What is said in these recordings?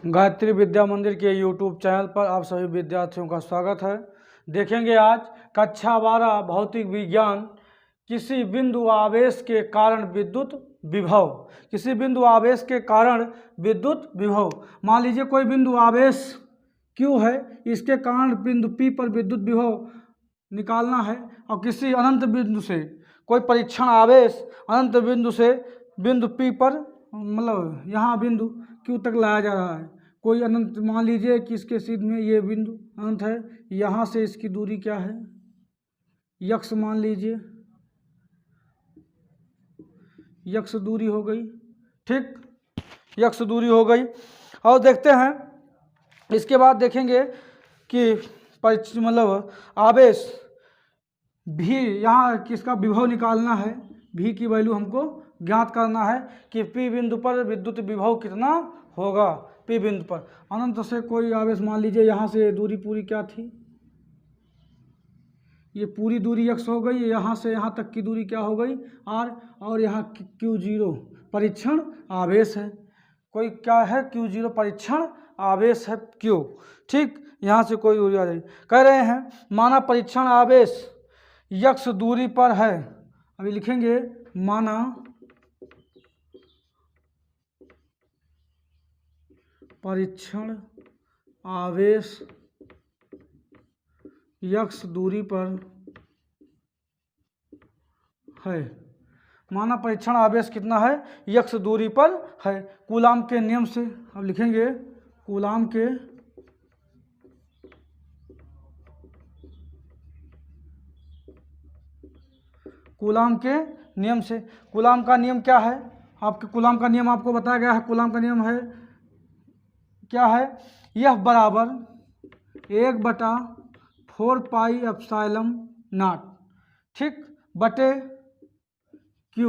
गायत्री विद्या मंदिर के YouTube channel पर आप सभी विद्यार्थियों का स्वागत है। देखेंगे आज कक्षा 12 भौतिक विज्ञान, किसी बिंदु आवेश के कारण विद्युत विभव। किसी बिंदु आवेश के कारण विद्युत विभव। मान लीजिए कोई बिंदु आवेश Q है, इसके कारण बिंदु P पर विद्युत विभव निकालना है और किसी अनंत बिंदु से कोई परीक्षण आवेश अनंत बिंदु से बिंदु P पर मतलब यहाँ बिंदु Q तक लाया जा रहा है। कोई अनंत मान लीजिए कि इसके सिद्ध में ये बिंदु अनंत है, यहाँ से इसकी दूरी क्या है, यक्स मान लीजिए, यक्स दूरी हो गई। ठीक, यक्स दूरी हो गई। और देखते हैं इसके बाद देखेंगे कि मतलब आवेश भी, यहाँ किसका विभव निकालना है, भी की वैल्यू हमको ज्ञात करना है कि P बिंदु पर विद्युत विभव कितना होगा। P बिंदु पर अनंत से कोई आवेश मान लीजिए, यहाँ से दूरी पूरी क्या थी, ये पूरी दूरी x हो गई, यहाँ से यहाँ तक की दूरी क्या हो गई r, और यहाँ Q0 परीक्षण आवेश है। कोई क्या है, Q0 परीक्षण आवेश है Q। ठीक, यहाँ से कोई दूरी आ रही, कह रहे हैं माना परीक्षण आवेश x दूरी पर है। अभी लिखेंगे माना परीक्षण आवेश x दूरी पर है। माना परीक्षण आवेश कितना है, x दूरी पर है। कूलाम के नियम से अब लिखेंगे कूलाम के नियम से। कूलाम का नियम क्या है, आपके कूलाम का नियम आपको बताया गया है। कूलाम का नियम है क्या है, यह बराबर 1/4 पाई एप्सिलॉन नॉट, ठीक, बटे Q।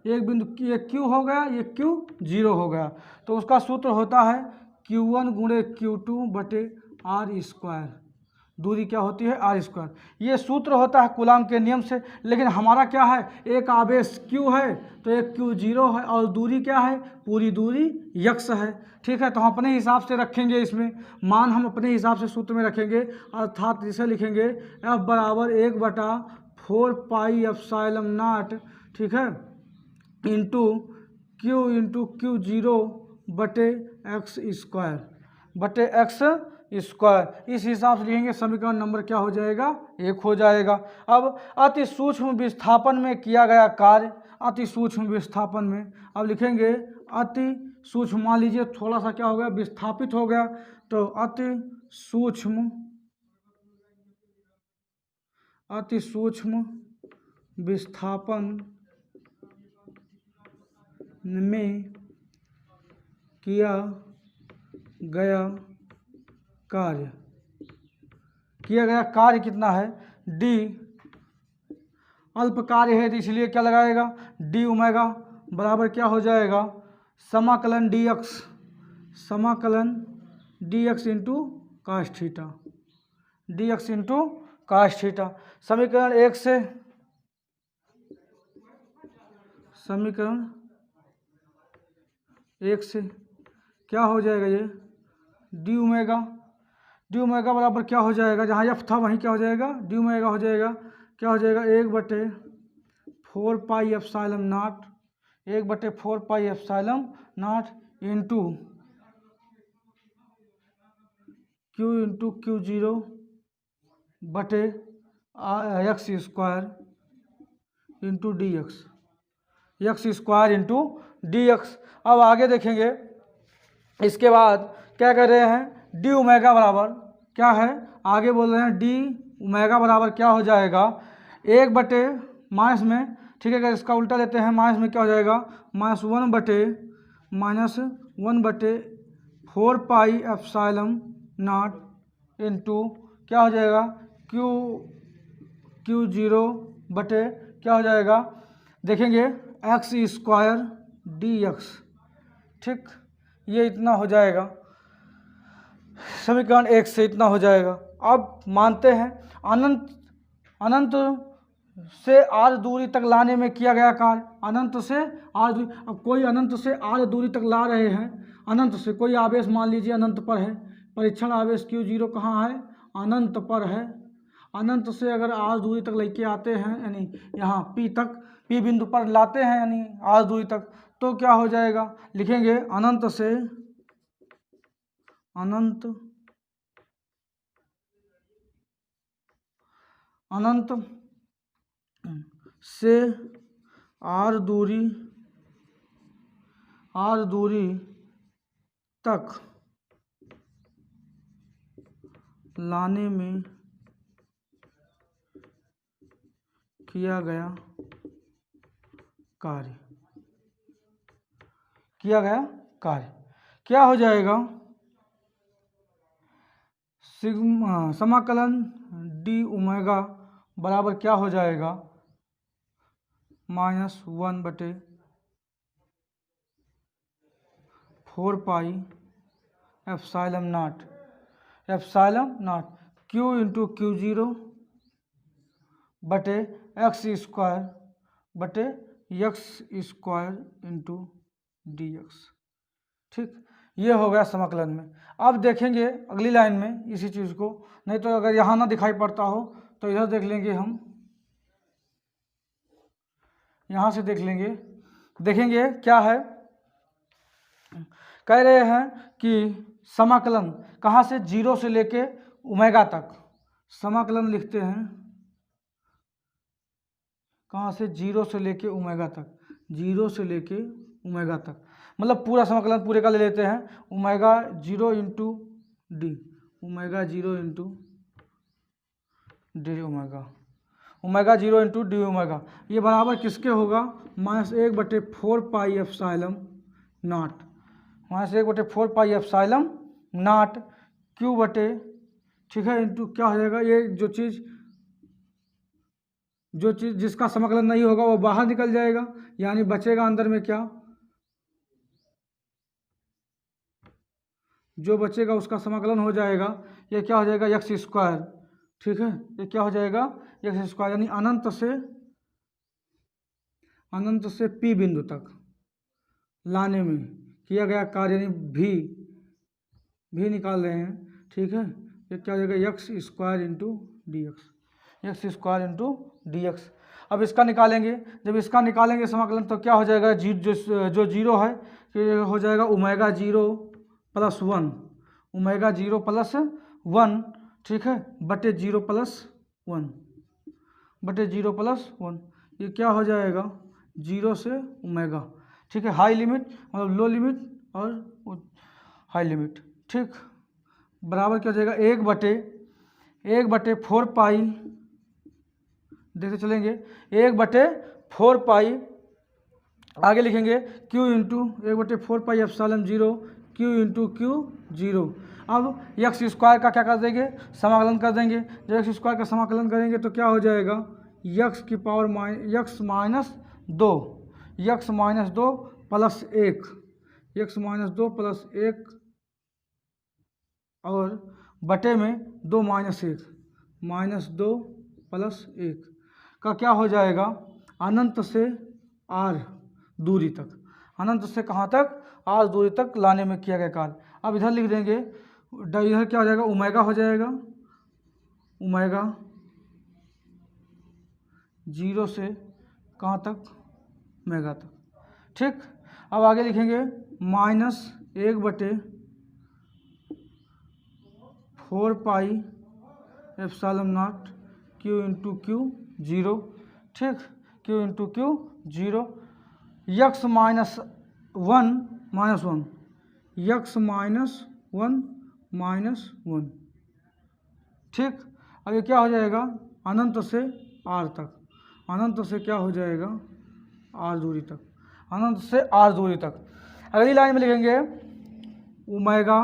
एक बिंदु ये Q हो गया, ये Q0 हो गया, तो उसका सूत्र होता है Q1 गुणे Q2 बटे R स्क्वायर। दूरी क्या होती है, R स्क्वायर। ये सूत्र होता है कूलाम के नियम से। लेकिन हमारा क्या है, एक आवेश Q है तो एक Q0 है और दूरी क्या है, पूरी दूरी x है। ठीक है, तो हम अपने हिसाब से रखेंगे, इसमें मान हम अपने हिसाब से सूत्र में रखेंगे, अर्थात इसे लिखेंगे F बराबर 1/4 पाई एप्सिलॉन नॉट, ठीक है, इंटू Q0 बटे x स्क्वायर बटे x स्क्वायर। इस हिसाब से लिखेंगे, समीकरण नंबर क्या हो जाएगा, 1 हो जाएगा। अब अति सूक्ष्म विस्थापन में किया गया कार्य, अति सूक्ष्म विस्थापन में अब लिखेंगे अति सूक्ष्म, मान लीजिए थोड़ा सा क्या हो गया, विस्थापित हो गया, तो अति सूक्ष्म विस्थापन में किया गया कार्य कितना है, d। अल्प कार्य है तो इसलिए क्या लगाएगा, d ओमेगा बराबर क्या हो जाएगा, समाकलन dx into cos theta, dx into cos theta. समीकरण 1 से क्या हो जाएगा, ये डी ओमेगा बराबर क्या हो जाएगा, जहाँ एफ था वहीं क्या हो जाएगा, डी ओमेगा हो जाएगा, क्या हो जाएगा 1/4 pi epsilon not, 1/4 pi epsilon not into Q into Q0 बटे x square into dx, x square into dx। अब आगे देखेंगे, इसके बाद क्या कर रहे हैं, डी ओमेगा बराबर क्या है, आगे बोल रहे हैं डी ओमेगा बराबर क्या हो जाएगा, 1 बटे माइनस में, ठीक है, अगर इसका उल्टा लेते हैं माइनस में क्या हो जाएगा, -1/4 पाई एप्सिलॉन नॉट इंटू क्या हो जाएगा, Q0 बटे क्या हो जाएगा, देखेंगे x स्क्वायर dx, ठीक, ये इतना हो जाएगा, समीकरण 1 से इतना हो जाएगा। अब मानते हैं अनंत से आर दूरी तक लाने में किया गया कार्य। अनंत से आर दूरी, अब कोई अनंत से आर दूरी तक ला रहे हैं, अनंत से कोई आवेश मान लीजिए अनंत पर है, परीक्षण आवेश Q0 कहाँ है, अनंत पर है। अनंत से अगर आर दूरी तक लेके आते हैं, यानी यहाँ P तक, P बिंदु पर लाते हैं यानी आर दूरी तक, तो क्या हो जाएगा, लिखेंगे अनंत से आर दूरी तक लाने में किया गया कार्य, क्या हो जाएगा, सिग्मा समाकलन डी ओमेगा बराबर क्या हो जाएगा, -1/4 pi epsilon not Q into Q0 बटे एक्स स्क्वायर इंटू dx। ठीक, ये हो गया समाकलन में। अब देखेंगे अगली लाइन में इसी चीज़ को, नहीं तो अगर यहाँ ना दिखाई पड़ता हो तो इधर देख लेंगे, हम यहाँ से देख लेंगे, देखेंगे क्या है। कह रहे हैं कि समाकलन कहाँ से, 0 से लेके ओमेगा तक, समाकलन लिखते हैं कहाँ से, 0 से लेके ओमेगा तक, 0 से लेके ओमेगा तक, मतलब पूरा समाकलन पूरे का ले लेते हैं, omega 0 into D, omega 0 into D omega, omega 0 into D omega, ये बराबर किसके होगा, -1/4 pi epsilon not, -1/4 pi epsilon not Q बटे, ठीक है, इंटू क्या हो जाएगा, ये जो चीज़ जिसका समाकलन नहीं होगा वो बाहर निकल जाएगा, यानी बचेगा अंदर में क्या, जो बचेगा उसका समाकलन हो जाएगा, ये क्या हो जाएगा, एक्स स्क्वायर। ठीक है, ये क्या हो जाएगा, एक्स स्क्वायर, यानी अनंत से P बिंदु तक लाने में किया गया कार्य, यानी भी निकाल रहे हैं। ठीक है, ये क्या हो जाएगा, x square into D x. अब इसका निकालेंगे, जब इसका निकालेंगे समाकलन तो क्या हो जाएगा, जो 0 है ये हो जाएगा ओमेगा 0 प्लस 1, ओमेगा 0 प्लस 1, ठीक है, बटे 0 प्लस 1, ये क्या हो जाएगा, 0 से ओमेगा। ठीक है, हाई लिमिट मतलब लो लिमिट और हाई लिमिट। ठीक, बराबर क्या हो जाएगा, 1/4 पाई, देखते चलेंगे, 1/4 पाई, आगे लिखेंगे Q into 1/4 pi epsilon 0 Q into Q0। अब एक्स स्क्वायर का क्या कर देंगे, समाकलन कर देंगे, जब एक्स स्क्वायर का समाकलन करेंगे तो क्या हो जाएगा, एक्स -2 प्लस 1 और बटे में 2 प्लस 1 का क्या हो जाएगा, अनंत से आर दूरी तक, अनंत से कहाँ तक, आर दूरी तक लाने में किया गया कार्य। अब इधर लिख देंगे, इधर क्या हो जाएगा, ओमेगा हो जाएगा, ओमेगा 0 से कहाँ तक, ओमेगा तक। ठीक, अब आगे लिखेंगे -1/4 pi epsilon not Q into Q0। ठीक, Q इंटू Q0, x -1। ठीक, अब ये क्या हो जाएगा, अनंत से आर तक, अनंत से क्या हो जाएगा, आर दूरी तक, अनंत से आर दूरी तक। अगली लाइन में लिखेंगे ओमेगा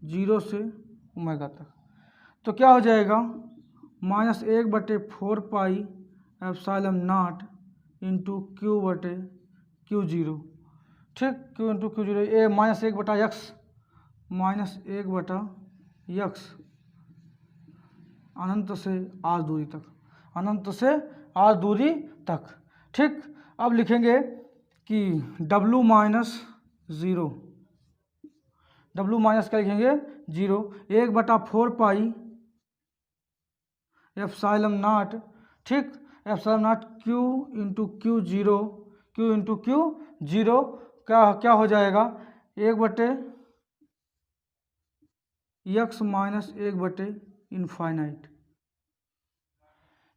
0 से ओमेगा तक, तो क्या हो जाएगा, -1/4 pi epsilon not into Q बटे Q0। ठीक, Q इंटू Q0, ये -1/x अनंत से आर दूरी तक, अनंत से आर दूरी तक। ठीक, अब लिखेंगे कि W minus zero, W minus क्या लिखेंगे 0, 1/4 एप्सिलॉन नॉट, ठीक, epsilon not Q into Q zero, Q into Q zero क्या हो जाएगा 1/x minus 1/इनफाइनाइट,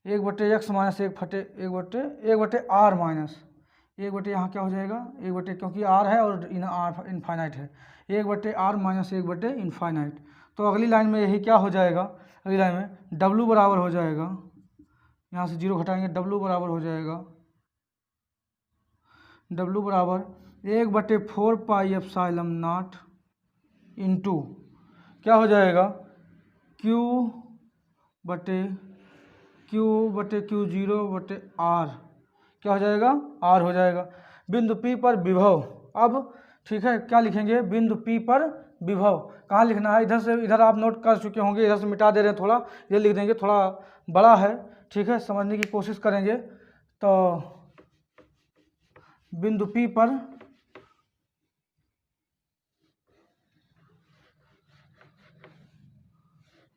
1/x minus 1/r minus 1/, यहाँ क्या हो जाएगा 1/, क्योंकि r है और इनफाइनाइट है, 1/r माइनस 1/इनफाइनाइट। तो अगली लाइन में यही क्या हो जाएगा, अगली लाइन में W बराबर हो जाएगा, यहाँ से 0 घटाएंगे, W बराबर हो जाएगा, W बराबर 1/4 एप्सिलॉन नॉट इंटू क्या हो जाएगा Q/Q0/r, क्या हो जाएगा R हो जाएगा। बिंदु P पर विभव, अब ठीक है क्या लिखेंगे, बिंदु P पर विभव कहाँ लिखना है, इधर से, इधर आप नोट कर चुके होंगे, इधर से मिटा दे रहे हैं, थोड़ा ये लिख देंगे, थोड़ा बड़ा है, ठीक है, समझने की कोशिश करेंगे। तो बिंदु P पर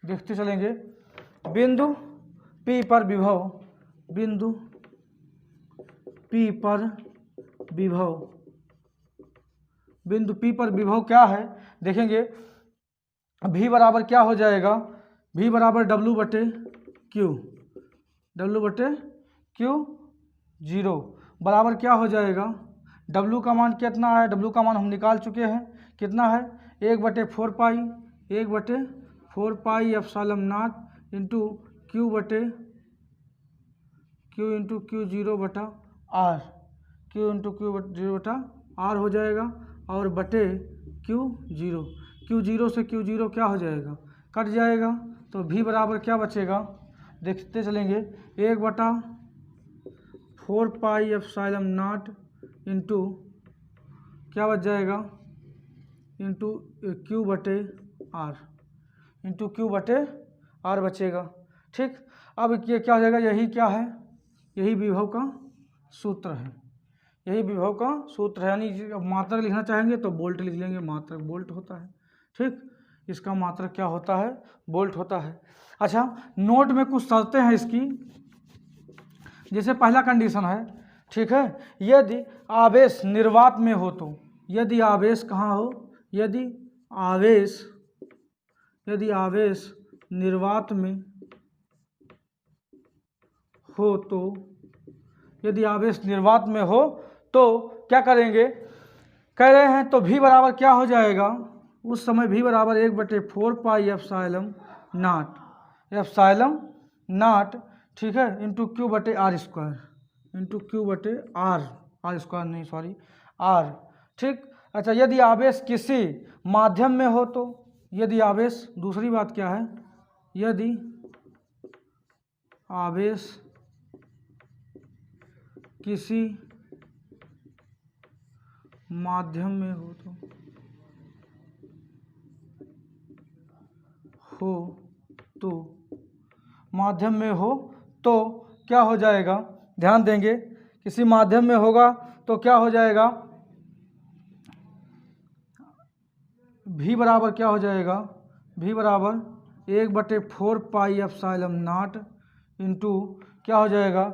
देखते चलेंगे, बिंदु P पर विभव, बिंदु P पर विभव, बिंदु P पर विभव क्या है देखेंगे, V बराबर क्या हो जाएगा, V बराबर W/Q, W/Q 0 बराबर क्या हो जाएगा, W का मान कितना है, W का मान हम निकाल चुके हैं, कितना है 1/4 epsilon not into Q into Q0/R, Q into Q0/R हो जाएगा, और बटे Q0, Q0 से Q0 क्या हो जाएगा, कट जाएगा। तो V बराबर क्या बचेगा, देखते चलेंगे, 1/4 एप्सिलॉन नॉट इंटू क्या बच जाएगा, इंटू Q/R, इंटू Q/R बचेगा। ठीक, अब ये क्या हो जाएगा, यही क्या है, यही विभव का सूत्र है, यही विभव का सूत्र है, यानी मात्रक लिखना चाहेंगे तो बोल्ट लिख लेंगे, मात्रक बोल्ट होता है। ठीक, इसका मात्रक क्या होता है, बोल्ट होता है। अच्छा, नोट में कुछ शर्तें हैं इसकी, जैसे पहला कंडीशन है, ठीक है, यदि आवेश निर्वात में हो तो, यदि आवेश कहाँ हो, यदि आवेश निर्वात में हो तो, यदि आवेश निर्वात में हो तो क्या करेंगे, कह रहे हैं तो V बराबर क्या हो जाएगा, उस समय V बराबर 1/4 एप्सिलॉन नॉट, ठीक है, into Q/R square, into Q/R square नहीं, सॉरी, R। ठीक, अच्छा, यदि आवेश किसी माध्यम में हो तो, यदि आवेश, दूसरी बात क्या है, यदि आवेश किसी माध्यम में हो तो माध्यम में हो तो क्या हो जाएगा, ध्यान देंगे, किसी माध्यम में होगा तो क्या हो जाएगा, V बराबर क्या हो जाएगा, V बराबर 1/4 एप्सिलॉन नॉट इंटू क्या हो जाएगा,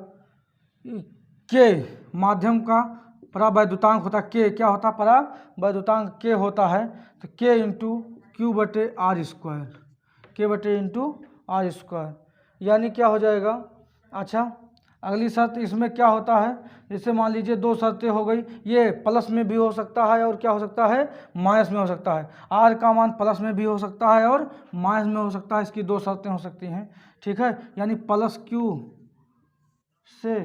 K माध्यम का परावैद्युतांक होता है, K क्या होता है, परावैद्युतांक K होता है, तो K into Q/R square, K/R square, यानी क्या हो जाएगा। अच्छा, अगली शर्त इसमें क्या होता है, जैसे मान लीजिए दो शर्तें हो गई, ये प्लस में भी हो सकता है और क्या हो सकता है, माइनस में हो सकता है, R का मान प्लस में भी हो सकता है और माइनस में हो सकता है, इसकी दो शर्तें हो सकती हैं। ठीक है, यानी प्लस Q से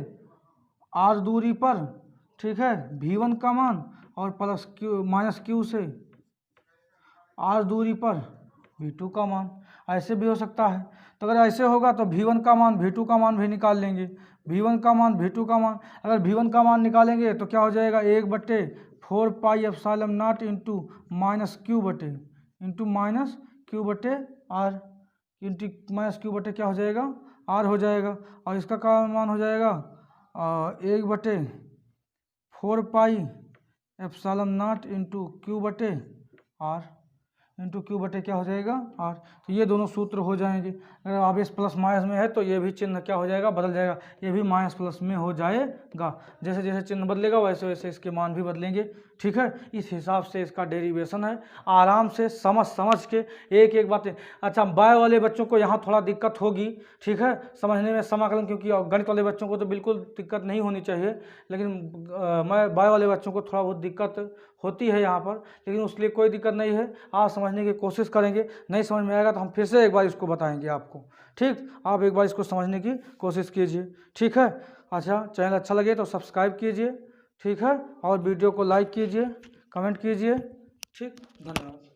R दूरी पर, ठीक है, V1 का मान, और प्लस Q माइनस Q से R दूरी पर V2 का मान, ऐसे भी हो सकता है। तो अगर ऐसे होगा तो V1 का मान V2 का मान भी निकाल लेंगे, V1 का मान V2 का मान, अगर V1 का मान निकालेंगे तो क्या हो जाएगा, 1/4 epsilon not into minus Q/R, into minus Q बटे क्या हो जाएगा आर हो जाएगा, और इसका क्या मान हो जाएगा 1/4 pi epsilon not into Q बटे आर, इंटू क्यू बटे क्या हो जाएगा आर। तो ये दोनों सूत्र हो जाएंगे। अगर आवेश प्लस माइनस में है तो ये भी चिन्ह क्या हो जाएगा बदल जाएगा, ये भी माइनस प्लस में हो जाएगा। जैसे जैसे चिन्ह बदलेगा वैसे वैसे इसके मान भी बदलेंगे। ठीक है, इस हिसाब से इसका डेरिवेशन है। आराम से समझ के एक एक बातें। अच्छा, बाय वाले बच्चों को यहाँ थोड़ा दिक्कत होगी, ठीक है, समझने में समाकलन, क्योंकि गणित वाले बच्चों को तो बिल्कुल दिक्कत नहीं होनी चाहिए, लेकिन मैं बाय वाले बच्चों को थोड़ा बहुत दिक्कत होती है यहाँ पर, लेकिन उसके लिए कोई दिक्कत नहीं है। आप समझने की कोशिश करेंगे, नहीं समझ में आएगा तो हम फिर से एक बार इसको बताएंगे आपको। ठीक, आप एक बार इसको समझने की कोशिश कीजिए। ठीक है, अच्छा, चैनल अच्छा लगे तो सब्सक्राइब कीजिए। ठीक है, और वीडियो को लाइक कीजिए, कमेंट कीजिए। ठीक, धन्यवाद।